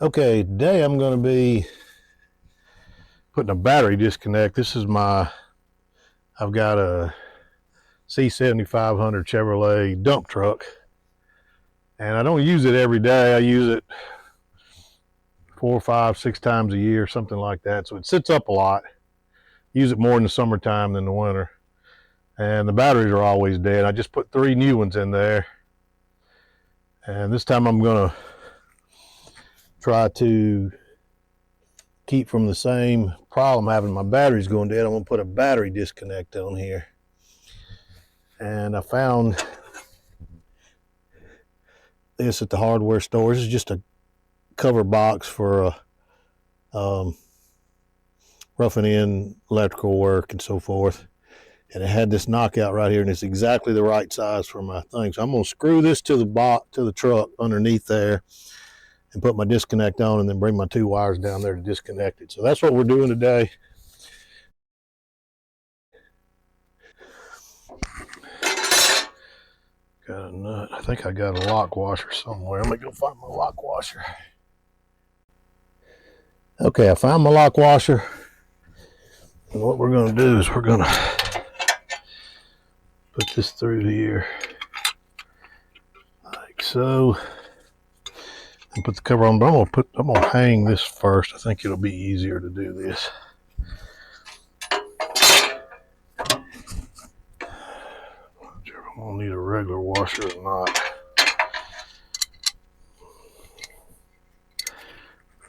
Okay, today I'm going to be putting a battery disconnect. I've got a C7500 Chevrolet dump truck, and I don't use it every day. I use it 4, 5, 6 times a year, something like that. So it sits up a lot. Use it more in the summertime than the winter. And the batteries are always dead. I just put 3 new ones in there. And this time I'm going to try to keep from the same problem having my batteries going dead. I'm going to put a battery disconnect on here. And I found this at the hardware store. This is just a cover box for roughing in electrical work and so forth. And it had this knockout right here, and it's exactly the right size for my thing. So I'm going to screw this to the truck underneath there and put my disconnect on, and then bring my 2 wires down there to disconnect it. So that's what we're doing today. Got a nut. I think I got a lock washer somewhere. I'm going to go find my lock washer. Okay, I found my lock washer. And what we're going to do is we're going to put this through here like so, and put the cover on. But I'm gonna hang this first. I think it'll be easier to do this. I'm sure I'm gonna need a regular washer or not.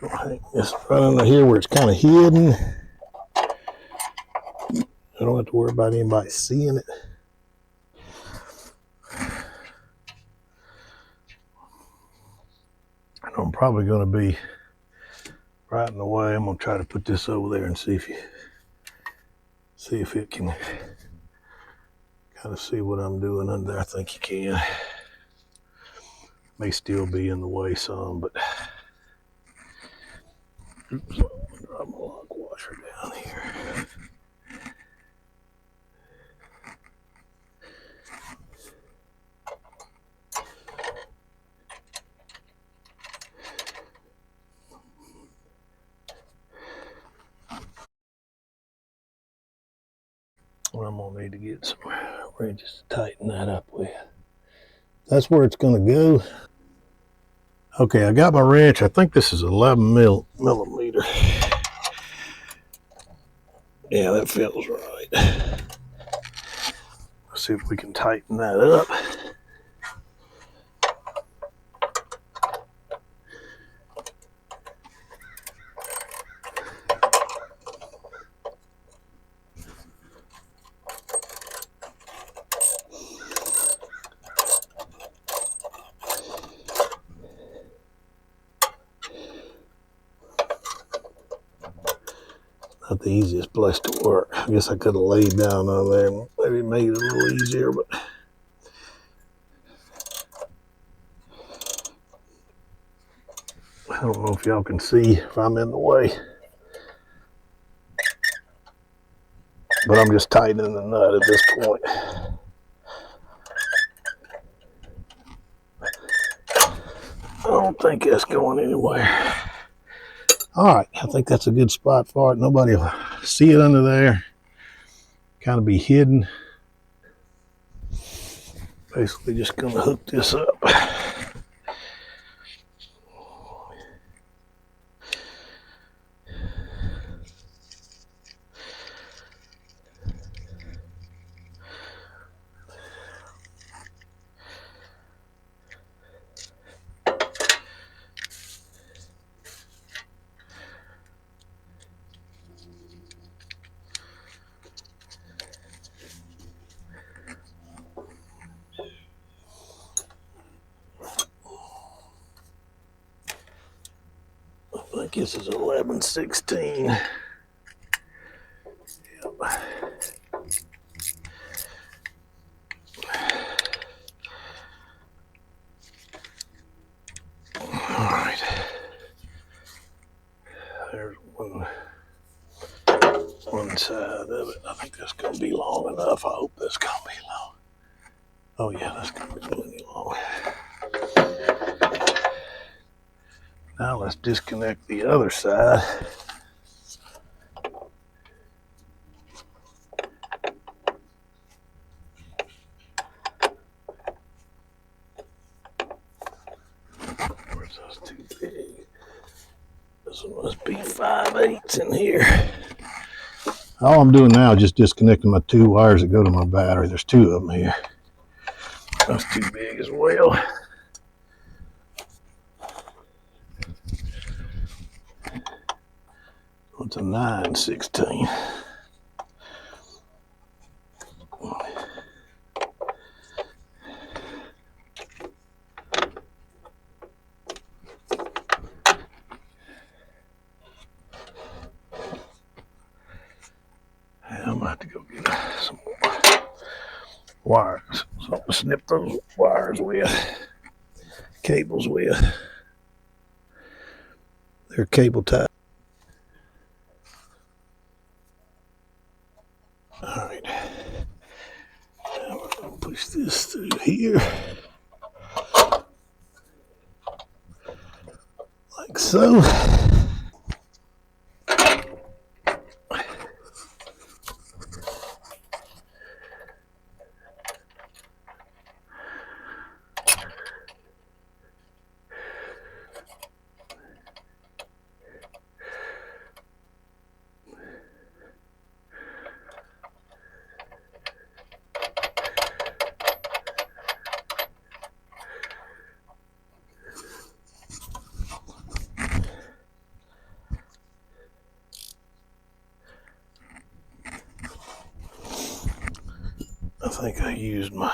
I'll hang this right under here where it's kind of hidden. I don't have to worry about anybody seeing it. I'm probably going to be right in the way. I'm going to try to put this over there and see if it can kind of see what I'm doing under there. I think you can. May still be in the way some, but oops, drop my lock washer down here. Well, I'm gonna need to get some wrenches to tighten that up with. That's where it's gonna go. Okay, I got my wrench. I think this is 11 millimeter. Yeah, that feels right. Let's see if we can tighten that up. Not the easiest place to work. I guess I could have laid down on there and maybe made it a little easier, but I don't know if y'all can see if I'm in the way. But I'm just tightening the nut at this point. I don't think that's going anywhere. All right, I think that's a good spot for it. Nobody will see it under there. Kind of be hidden. Basically just gonna hook this up. I think this is 11/16. Yep. All right. There's one side of it. I think that's going to be long enough. I hope that's going to be long. Oh yeah, that's going to be plenty long. Now let's disconnect the other side. Where's those too big? This one must be 5/8 in here. All I'm doing now is just disconnecting my 2 wires that go to my battery. There's 2 of them here. That's too big as well. It's a 9/16. I'm gonna have to go get some more wires. Something to snip those wires with, cables with. They're cable tied. All right. Now we're gonna push this through here, like so. I think I used my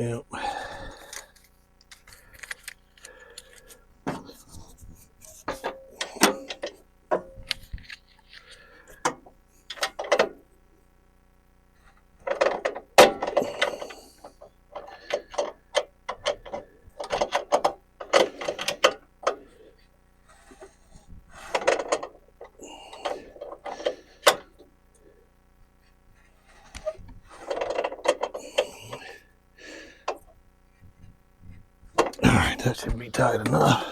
Yep. All right, that should be tight enough.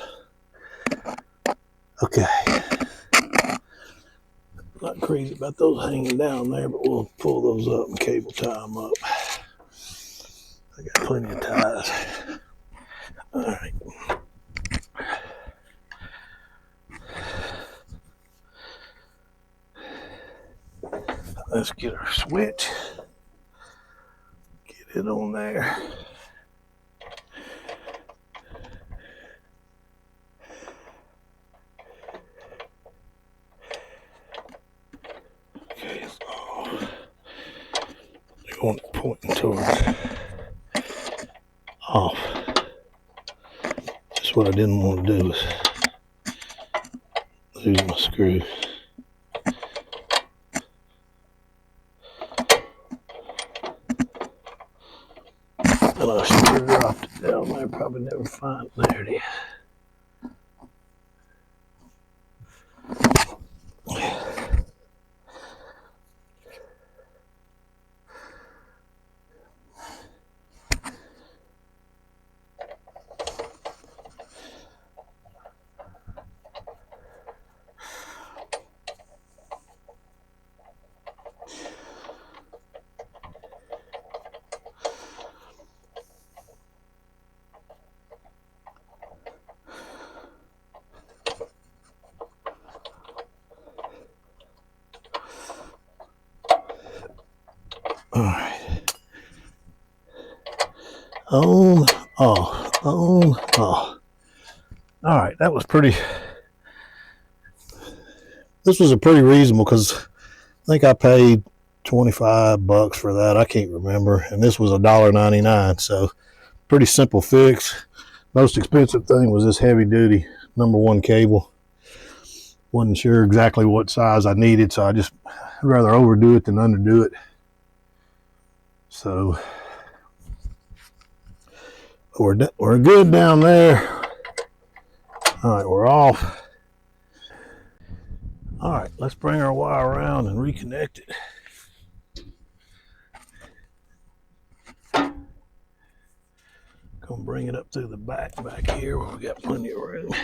Okay. Not crazy about those hanging down there, but we'll pull those up and cable tie them up. I got plenty of ties. All right. Let's get our switch. Get it on there. Okay, so they're going pointing towards off. Just what I didn't want to do is lose my screw. And I should have dropped it down there. Probably never find it. There it is. On, off, on, off. All right, that was pretty. This was a pretty reasonable because I think I paid $25 for that. I can't remember, and this was $1.99. So pretty simple fix. Most expensive thing was this heavy duty #1 cable. Wasn't sure exactly what size I needed, so I'd rather overdo it than underdo it. So we're good down there. All right, we're off. All right, let's bring our wire around and reconnect it. Gonna bring it up through the back here where we got plenty of room.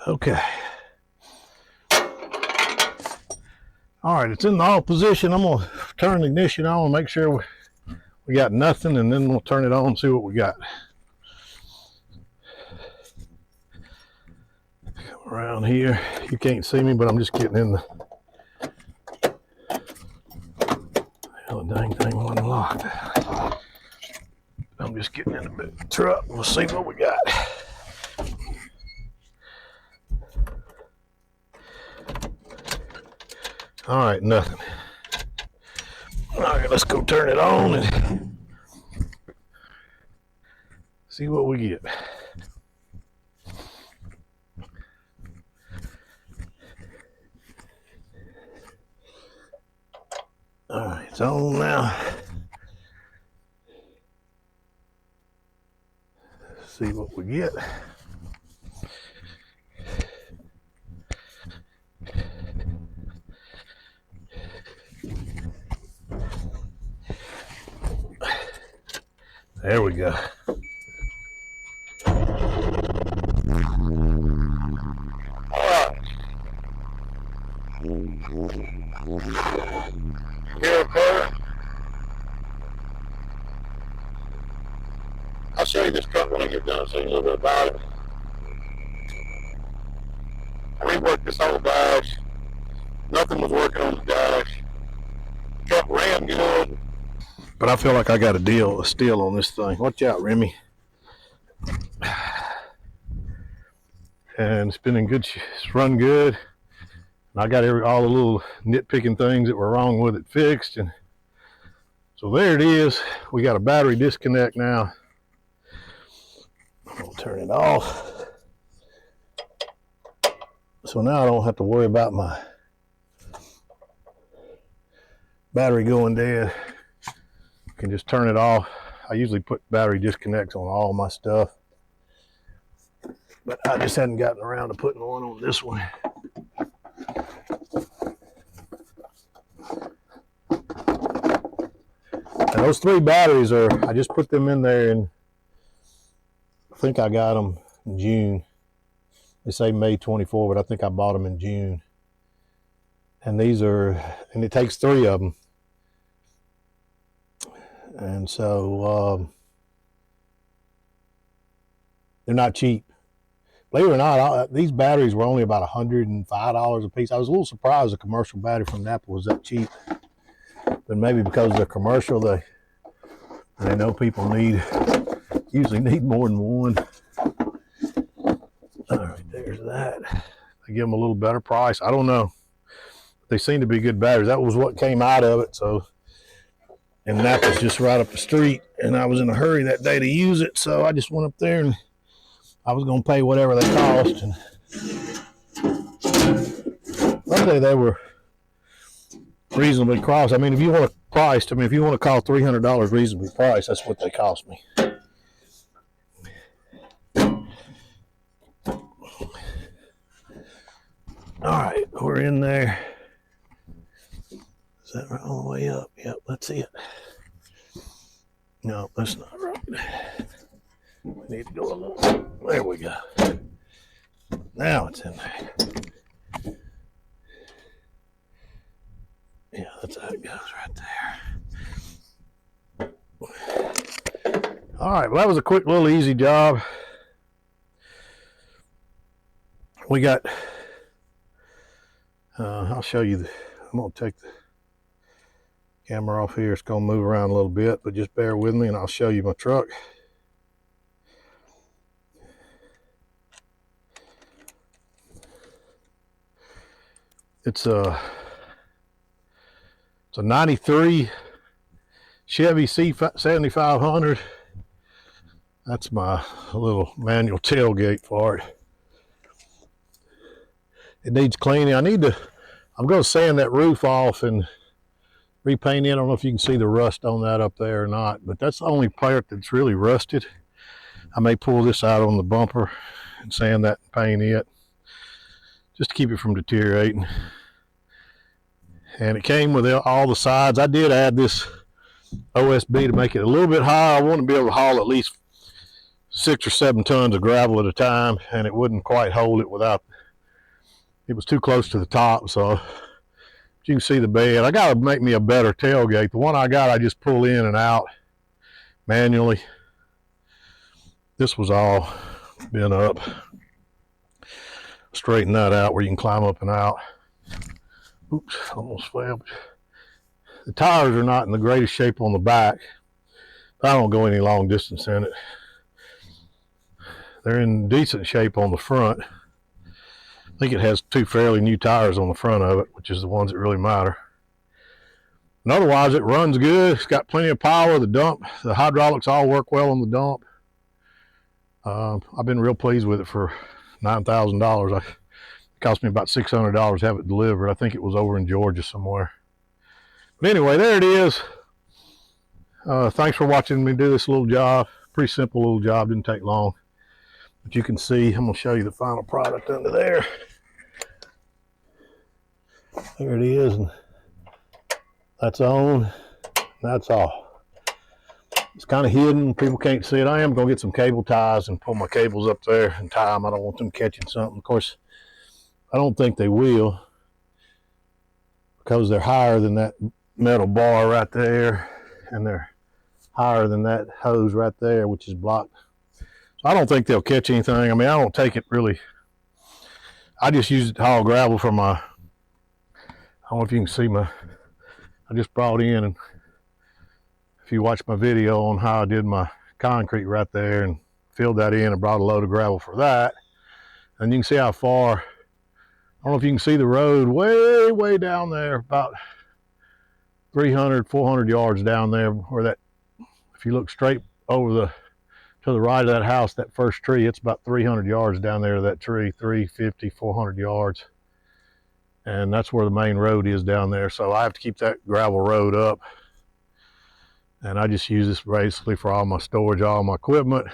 Okay. All right, it's in the off position. I'm gonna turn the ignition on and make sure we got nothing, and then we'll turn it on and see what we got. Come around here, you can't see me, but I'm just getting in the. Hell, the dang thing wasn't locked. I'm just getting in the truck. We'll see what we got. All right, nothing. All right, let's go turn it on and see what we get. All right, it's on now. Let's see what we get. There we go. Here, Carter. I'll show you this truck when I get done, so you know a little bit about it. I reworked this whole dash. Nothing was working on the dash. Truck ran good. But I feel like I got a steal on this thing. Watch out, Remy. And it's been in good, it's run good. And I got all the little nitpicking things that were wrong with it fixed. And so there it is. We got a battery disconnect now. I'll turn it off. So now I don't have to worry about my battery going dead. I can just turn it off. I usually put battery disconnects on all my stuff, but I just hadn't gotten around to putting one on this one. And those 3 batteries I just put them in there, and I think I got them in June. They say May 24, but I think I bought them in June. And and it takes 3 of them. And so they're not cheap. Believe it or not, these batteries were only about $105 a piece. I was a little surprised a commercial battery from Napa was that cheap. But maybe because they're commercial, they know people usually need more than one. All right, there's that. They give them a little better price. I don't know. They seem to be good batteries. That was what came out of it. So, and Napa's just right up the street, and I was in a hurry that day to use it, so I just went up there and I was going to pay whatever they cost. And one day they were reasonably priced. I mean, if you want to priced, I mean, if you want to call $300 reasonably priced, that's what they cost me. All right, we're in there. Is that right all the way up? Yep, that's it. No, that's not right. We need to go a little. There we go. Now it's in there. Yeah, that's how it goes right there. All right, well, that was a quick little easy job. We got, I'll show you, I'm gonna take the camera off here. It's gonna move around a little bit, but just bear with me and I'll show you my truck. It's a 93 Chevy C7500. That's my little manual tailgate for it. It needs cleaning. I'm going to sand that roof off and repaint it. I don't know if you can see the rust on that up there or not, but that's the only part that's really rusted. I may pull this out on the bumper and sand that and paint it just to keep it from deteriorating. And it came with all the sides. I did add this OSB to make it a little bit higher. I want to be able to haul at least 6 or 7 tons of gravel at a time, and it wouldn't quite hold it without, it was too close to the top. So you can see the bed. I got to make me a better tailgate. The one I got, I just pull in and out manually. This was all bent up. Straighten that out where you can climb up and out. Oops, almost fell. The tires are not in the greatest shape on the back. I don't go any long distance in it. They're in decent shape on the front. I think it has 2 fairly new tires on the front of it, which is the ones that really matter. And otherwise, it runs good. It's got plenty of power. The dump, the hydraulics all work well on the dump. I've been real pleased with it for $9,000. It cost me about $600 to have it delivered. I think it was over in Georgia somewhere. But anyway, there it is. Thanks for watching me do this little job. Pretty simple little job, didn't take long. But you can see, I'm gonna show you the final product under there. There it is, and that's on, that's off. It's kind of hidden, people can't see it. I am gonna get some cable ties and pull my cables up there and tie them. I don't want them catching something. Of course, I don't think they will, because they're higher than that metal bar right there, and they're higher than that hose right there, which is blocked. So I don't think they'll catch anything. I mean, I don't take it really. I just use it to haul gravel for my, I don't know if you can see I just brought in, and if you watch my video on how I did my concrete right there and filled that in and brought a load of gravel for that, and you can see how far, I don't know if you can see the road way down there, about 300, 400 yards down there, where that, if you look straight over to the right of that house, that first tree, it's about 300 yards down there to that tree, 350, 400 yards. And that's where the main road is down there. So I have to keep that gravel road up. And I just use this basically for all my storage, all my equipment.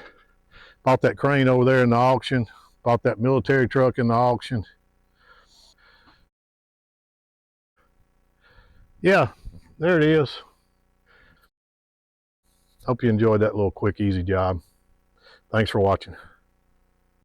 Bought that crane over there in the auction. Bought that military truck in the auction. Yeah, there it is. Hope you enjoyed that little quick, easy job. Thanks for watching.